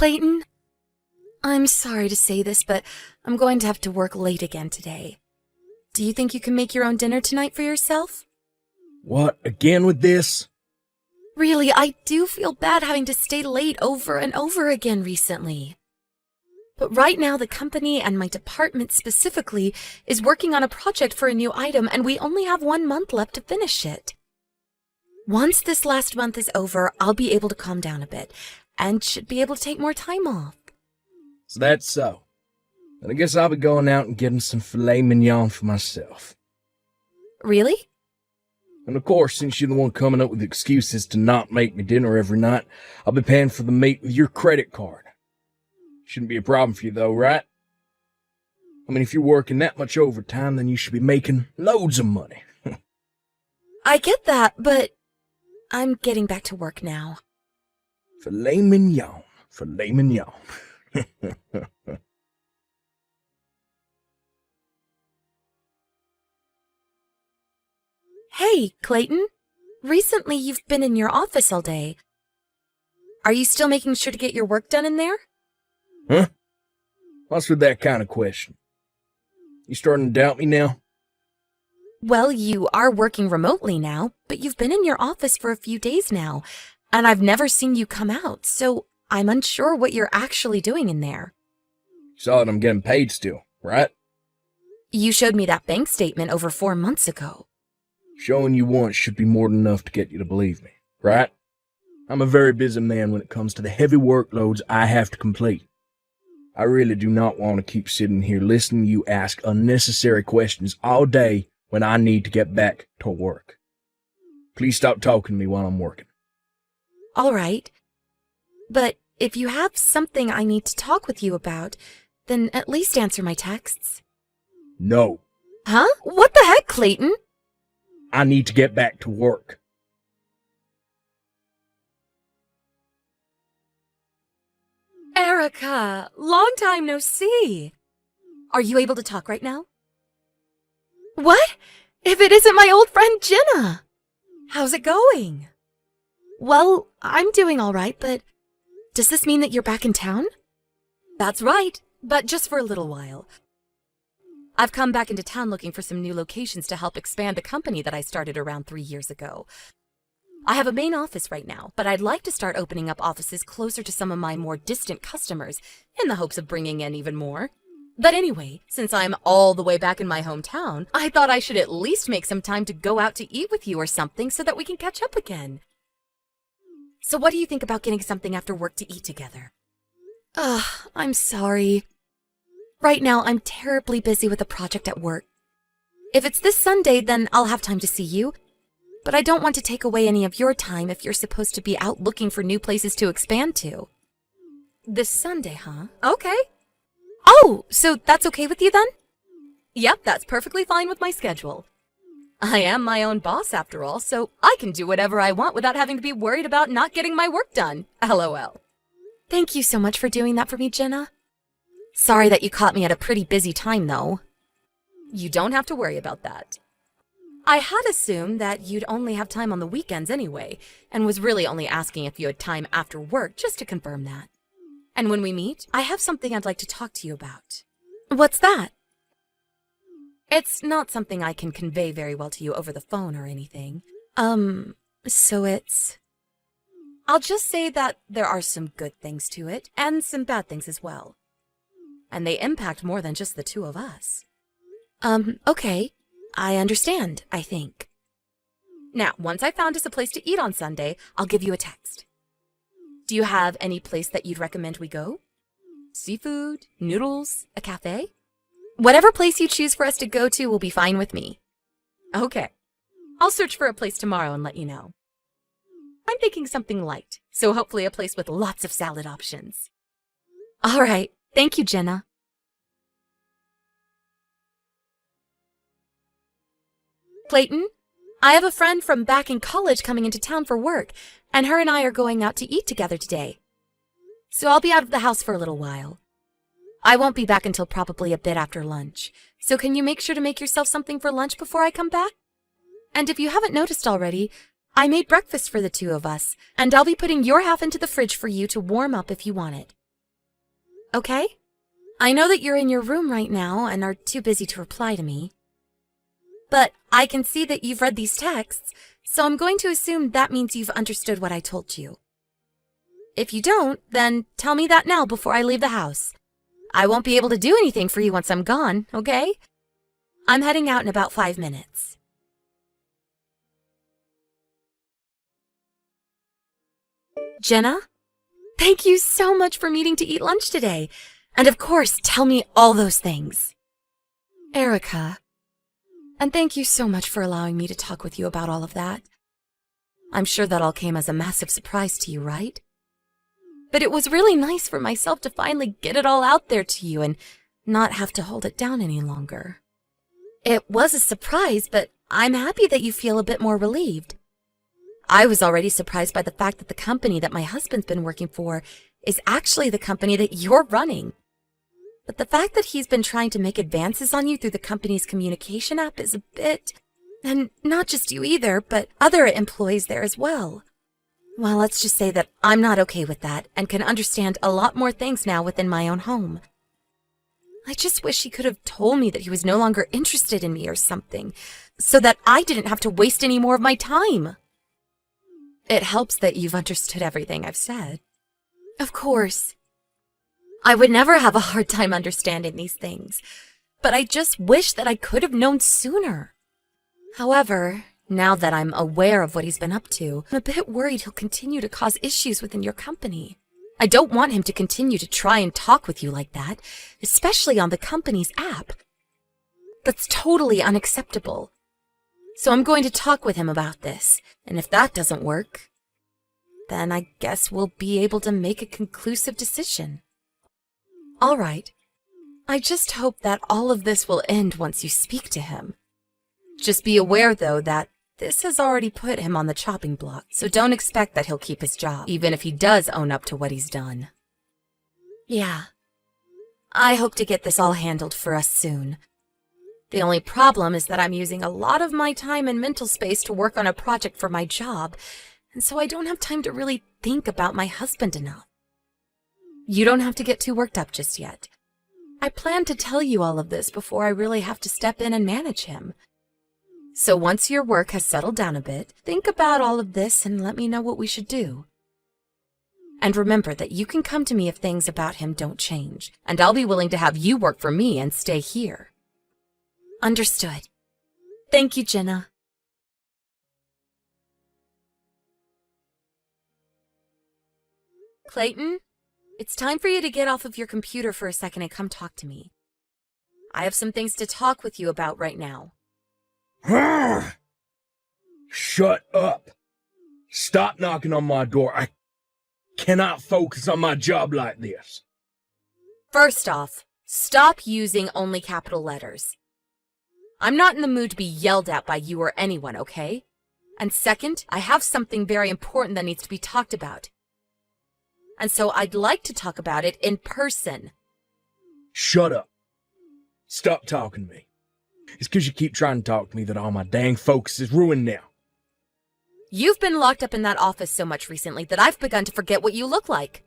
Clayton, I'm sorry to say this, but I'm going to have to work late again today. Do you think you can make your own dinner tonight for yourself? What, again with this? Really, I do feel bad having to stay late over and over again recently. But right now, the company and my department specifically is working on a project for a new item, and we only have 1 month left to finish it. Once this last month is over, I'll be able to calm down a bit, and should be able to take more time off. So that's so. Then I guess I'll be going out and getting some filet mignon for myself. Really? And of course, since you're the one coming up with excuses to not make me dinner every night, I'll be paying for the meat with your credit card. Shouldn't be a problem for you though, right? I mean, if you're working that much overtime, then you should be making loads of money. I get that, but I'm getting back to work now. Filet mignon, filet mignon. Hey, Clayton. Recently you've been in your office all day. Are you still making sure to get your work done in there? Huh? What's with that kind of question? You starting to doubt me now? Well, you are working remotely now, but you've been in your office for a few days now, and I've never seen you come out, so I'm unsure what you're actually doing in there. Saw that I'm getting paid still, right? You showed me that bank statement over 4 months ago. Showing you once should be more than enough to get you to believe me, right? I'm a very busy man when it comes to the heavy workloads I have to complete. I really do not want to keep sitting here listening to you ask unnecessary questions all day when I need to get back to work. Please stop talking to me while I'm working. All right. But if you have something I need to talk with you about, then at least answer my texts. No, Huh? What the heck, Clayton? I need to get back to work. Erica, long time no see. Are you able to talk right now? What? If it isn't my old friend Jenna? How's it going? Well, I'm doing all right, but does this mean that you're back in town? That's right, but just for a little while. I've come back into town looking for some new locations to help expand the company that I started around 3 years ago. I have a main office right now, but I'd like to start opening up offices closer to some of my more distant customers in the hopes of bringing in even more. But anyway, since I'm all the way back in my hometown, I thought I should at least make some time to go out to eat with you or something so that we can catch up again. So what do you think about getting something after work to eat together? I'm sorry. Right now, I'm terribly busy with a project at work. If it's this Sunday, then I'll have time to see you. But I don't want to take away any of your time if you're supposed to be out looking for new places to expand to. This Sunday, huh? Okay. Oh, so that's okay with you then? Yep, that's perfectly fine with my schedule. I am my own boss after all, so I can do whatever I want without having to be worried about not getting my work done. LOL. Thank you so much for doing that for me, Jenna. Sorry that you caught me at a pretty busy time, though. You don't have to worry about that. I had assumed that you'd only have time on the weekends anyway, and was really only asking if you had time after work just to confirm that. And when we meet, I have something I'd like to talk to you about. What's that? It's not something I can convey very well to you over the phone or anything. So it's... I'll just say that there are some good things to it, and some bad things as well. And they impact more than just the two of us. Okay. I understand, I think. Now, once I found us a place to eat on Sunday, I'll give you a text. Do you have any place that you'd recommend we go? Seafood, noodles, a cafe? Whatever place you choose for us to go to will be fine with me. Okay. I'll search for a place tomorrow and let you know. I'm thinking something light, so hopefully a place with lots of salad options. All right. Thank you, Jenna. Clayton, I have a friend from back in college coming into town for work, and her and I are going out to eat together today. So I'll be out of the house for a little while. I won't be back until probably a bit after lunch, so can you make sure to make yourself something for lunch before I come back? And if you haven't noticed already, I made breakfast for the two of us, and I'll be putting your half into the fridge for you to warm up if you want it. okay? I know that you're in your room right now and are too busy to reply to me. But I can see that you've read these texts, so I'm going to assume that means you've understood what I told you. If you don't, then tell me that now before I leave the house. I won't be able to do anything for you once I'm gone, okay? I'm heading out in about 5 minutes. Jenna? Thank you so much for meeting to eat lunch today. And of course, tell me all those things. Erica. And thank you so much for allowing me to talk with you about all of that. I'm sure that all came as a massive surprise to you, right? But it was really nice for myself to finally get it all out there to you and not have to hold it down any longer. It was a surprise, but I'm happy that you feel a bit more relieved. I was already surprised by the fact that the company that my husband's been working for is actually the company that you're running. But the fact that he's been trying to make advances on you through the company's communication app is a bit... And not just you either, but other employees there as well. Well, let's just say that I'm not okay with that and can understand a lot more things now within my own home. I just wish he could have told me that he was no longer interested in me or something, so that I didn't have to waste any more of my time. It helps that you've understood everything I've said. Of course. I would never have a hard time understanding these things, but I just wish that I could have known sooner. However, now that I'm aware of what he's been up to, I'm a bit worried he'll continue to cause issues within your company. I don't want him to continue to try and talk with you like that, especially on the company's app. That's totally unacceptable. So I'm going to talk with him about this, and if that doesn't work, then I guess we'll be able to make a conclusive decision. All right. I just hope that all of this will end once you speak to him. Just be aware, though, that this has already put him on the chopping block, so don't expect that he'll keep his job, even if he does own up to what he's done. Yeah. I hope to get this all handled for us soon. The only problem is that I'm using a lot of my time and mental space to work on a project for my job, and so I don't have time to really think about my husband enough. You don't have to get too worked up just yet. I plan to tell you all of this before I really have to step in and manage him. So once your work has settled down a bit, think about all of this and let me know what we should do. And remember that you can come to me if things about him don't change, and I'll be willing to have you work for me and stay here. Understood. Thank you, Jenna. Clayton, it's time for you to get off of your computer for a second and come talk to me. I have some things to talk with you about right now. Shut up. Stop knocking on my door. I cannot focus on my job like this. First off, stop using only capital letters. I'm not in the mood to be yelled at by you or anyone, okay? And second, I have something very important that needs to be talked about. And so I'd like to talk about it in person. Shut up. Stop talking to me. It's because you keep trying to talk to me that all my dang focus is ruined now. You've been locked up in that office so much recently that I've begun to forget what you look like.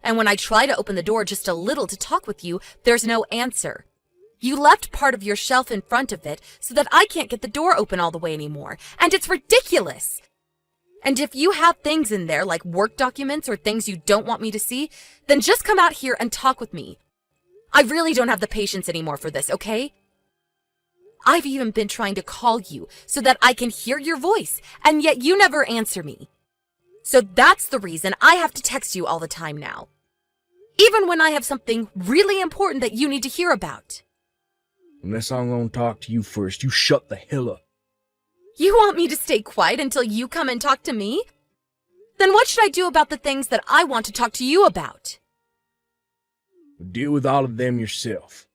And when I try to open the door just a little to talk with you, there's no answer. You left part of your shelf in front of it so that I can't get the door open all the way anymore, and it's ridiculous. And if you have things in there like work documents or things you don't want me to see, then just come out here and talk with me. I really don't have the patience anymore for this, okay? I've even been trying to call you so that I can hear your voice, and yet you never answer me. So that's the reason I have to text you all the time now. Even when I have something really important that you need to hear about. Unless I'm gonna talk to you first, you shut the hell up. You want me to stay quiet until you come and talk to me? Then what should I do about the things that I want to talk to you about? Deal with all of them yourself.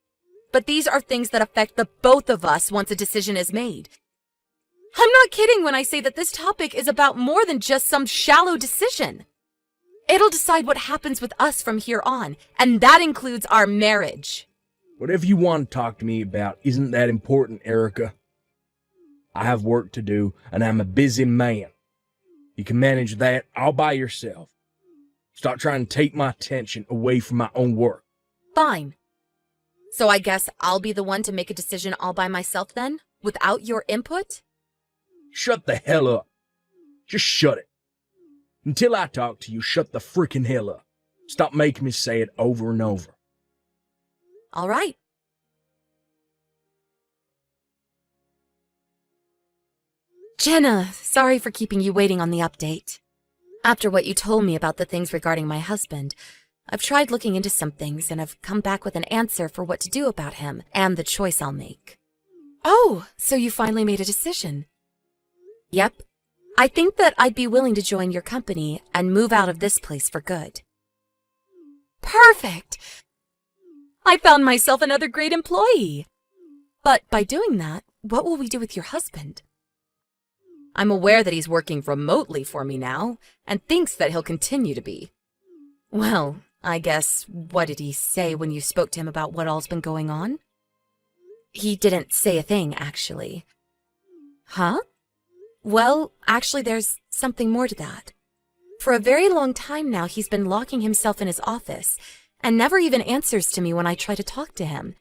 But these are things that affect the both of us once a decision is made. I'm not kidding when I say that this topic is about more than just some shallow decision. It'll decide what happens with us from here on, and that includes our marriage. Whatever you want to talk to me about isn't that important, Erica. I have work to do, and I'm a busy man. You can manage that all by yourself. Stop trying to take my attention away from my own work. Fine. So I guess I'll be the one to make a decision all by myself then, without your input? Shut the hell up. Just shut it. Until I talk to you, shut the freaking hell up. Stop making me say it over and over. All right. Jenna, sorry for keeping you waiting on the update. After what you told me about the things regarding my husband, I've tried looking into some things and have come back with an answer for what to do about him and the choice I'll make. Oh, so you finally made a decision. Yep. I think that I'd be willing to join your company and move out of this place for good. Perfect! I found myself another great employee. But by doing that, what will we do with your husband? I'm aware that he's working remotely for me now, and thinks that he'll continue to be. Well, I guess, what did he say when you spoke to him about what all's been going on? He didn't say a thing, actually. Huh? Well, actually, there's something more to that. For a very long time now, he's been locking himself in his office, and never even answers to me when I try to talk to him.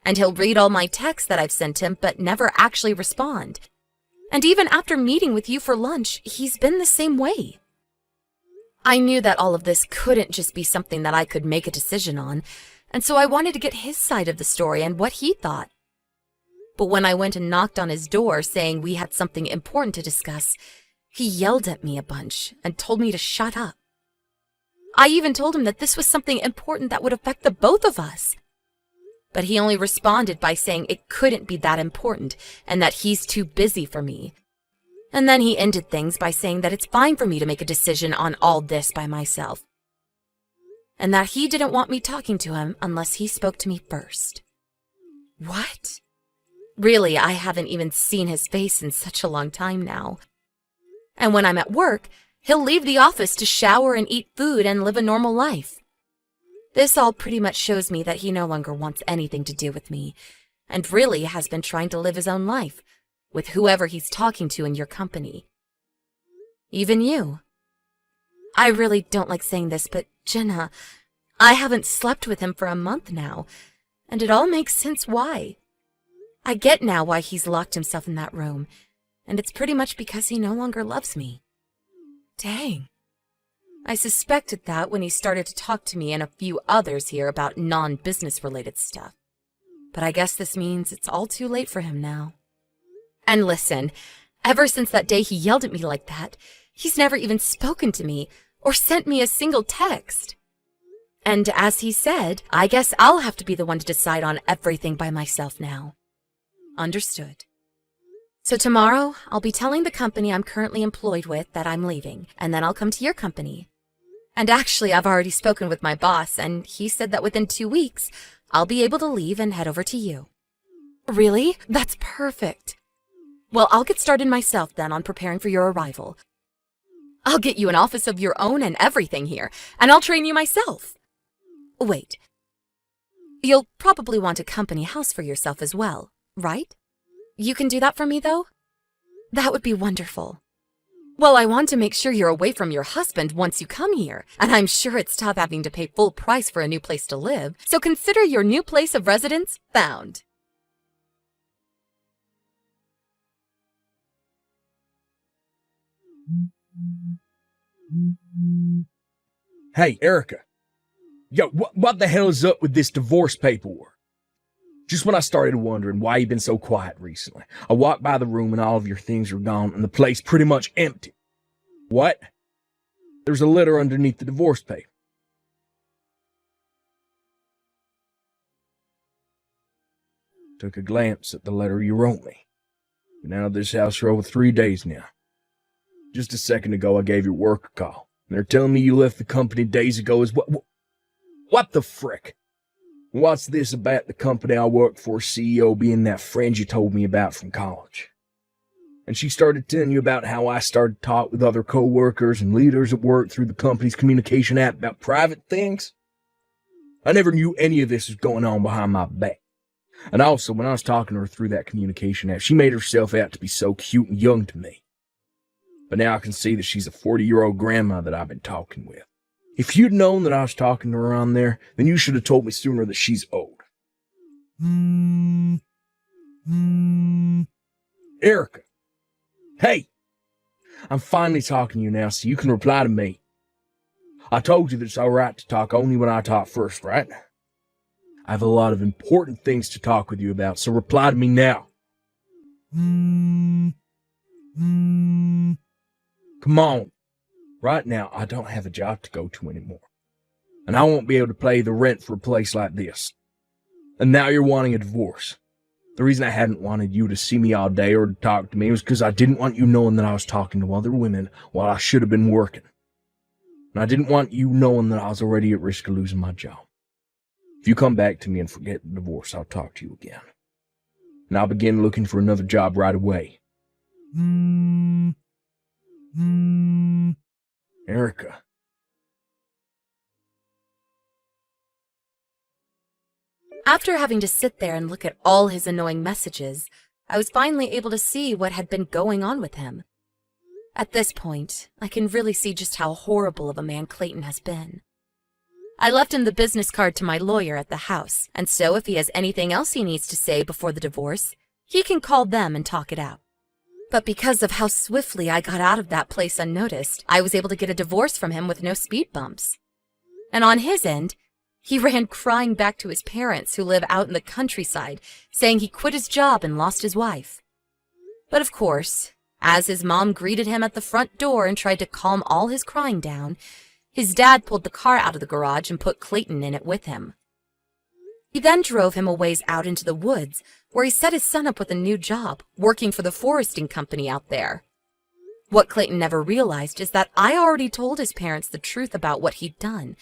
And he'll read all my texts that I've sent him, but never actually respond. And even after meeting with you for lunch, he's been the same way. I knew that all of this couldn't just be something that I could make a decision on, and so I wanted to get his side of the story and what he thought. But when I went and knocked on his door saying we had something important to discuss, he yelled at me a bunch and told me to shut up. I even told him that this was something important that would affect the both of us. But he only responded by saying it couldn't be that important and that he's too busy for me. And then he ended things by saying that it's fine for me to make a decision on all this by myself. And that he didn't want me talking to him unless he spoke to me first. What? Really, I haven't even seen his face in such a long time now. And when I'm at work, he'll leave the office to shower and eat food and live a normal life. This all pretty much shows me that he no longer wants anything to do with me, and really has been trying to live his own life, with whoever he's talking to in your company. Even you. I really don't like saying this, but Jenna, I haven't slept with him for a month now, and it all makes sense why. I get now why he's locked himself in that room, and it's pretty much because he no longer loves me. Dang. I suspected that when he started to talk to me and a few others here about non-business related stuff. But I guess this means it's all too late for him now. And listen, ever since that day he yelled at me like that, he's never even spoken to me or sent me a single text. And as he said, I guess I'll have to be the one to decide on everything by myself now. Understood. So tomorrow, I'll be telling the company I'm currently employed with that I'm leaving, and then I'll come to your company. And actually, I've already spoken with my boss, and he said that within 2 weeks, I'll be able to leave and head over to you. Really? That's perfect. Well, I'll get started myself then on preparing for your arrival. I'll get you an office of your own and everything here, and I'll train you myself. Wait. You'll probably want a company house for yourself as well, right? You can do that for me, though? That would be wonderful. Well, I want to make sure you're away from your husband once you come here, and I'm sure it's tough having to pay full price for a new place to live, so consider your new place of residence found. Hey, Erica. Yo, what the hell is up with this divorce paperwork? Just when I started wondering why you've been so quiet recently, I walked by the room and all of your things are gone and the place pretty much empty. What? There's a letter underneath the divorce paper. Took a glance at the letter you wrote me. Been out of this house for over 3 days now. Just a second ago I gave your work a call. And they're telling me you left the company days ago as well. What the frick? What's this about the company I work for, CEO, being that friend you told me about from college? And she started telling you about how I started to talk with other co-workers and leaders at work through the company's communication app about private things? I never knew any of this was going on behind my back. And also, when I was talking to her through that communication app, she made herself out to be so cute and young to me. But now I can see that she's a 40-year-old grandma that I've been talking with. If you'd known that I was talking to her on there, then you should have told me sooner that she's old. Erica. Hey! I'm finally talking to you now, so you can reply to me. I told you that it's alright to talk only when I talk first, right? I have a lot of important things to talk with you about, so reply to me now. Come on. Right now, I don't have a job to go to anymore. And I won't be able to pay the rent for a place like this. And now you're wanting a divorce. The reason I hadn't wanted you to see me all day or to talk to me was because I didn't want you knowing that I was talking to other women while I should have been working. And I didn't want you knowing that I was already at risk of losing my job. If you come back to me and forget the divorce, I'll talk to you again. And I'll begin looking for another job right away. Erica. After having to sit there and look at all his annoying messages, I was finally able to see what had been going on with him. At this point, I can really see just how horrible of a man Clayton has been. I left him the business card to my lawyer at the house, and so if he has anything else he needs to say before the divorce, he can call them and talk it out. But because of how swiftly I got out of that place unnoticed, I was able to get a divorce from him with no speed bumps. And on his end, he ran crying back to his parents who live out in the countryside, saying he quit his job and lost his wife. But of course, as his mom greeted him at the front door and tried to calm all his crying down, his dad pulled the car out of the garage and put Clayton in it with him. He then drove him a ways out into the woods, where he set his son up with a new job, working for the foresting company out there. What Clayton never realized is that I already told his parents the truth about what he'd done,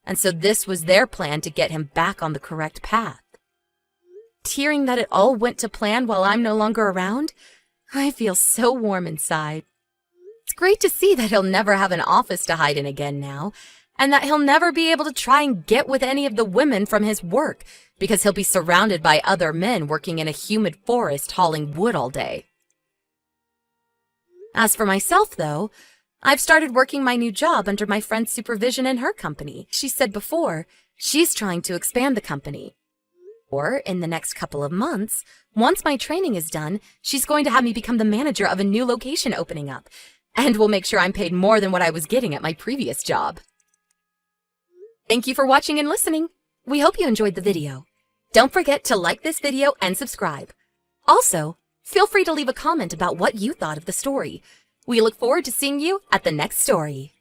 and so this was their plan to get him back on the correct path. Hearing that it all went to plan while I'm no longer around, I feel so warm inside. It's great to see that he'll never have an office to hide in again now, and that he'll never be able to try and get with any of the women from his work, because he'll be surrounded by other men working in a humid forest hauling wood all day. As for myself, though, I've started working my new job under my friend's supervision in her company. She said before, she's trying to expand the company. Or, in the next couple of months, once my training is done, she's going to have me become the manager of a new location opening up, and will make sure I'm paid more than what I was getting at my previous job. Thank you for watching and listening. We hope you enjoyed the video. Don't forget to like this video and subscribe. Also, feel free to leave a comment about what you thought of the story. We look forward to seeing you at the next story.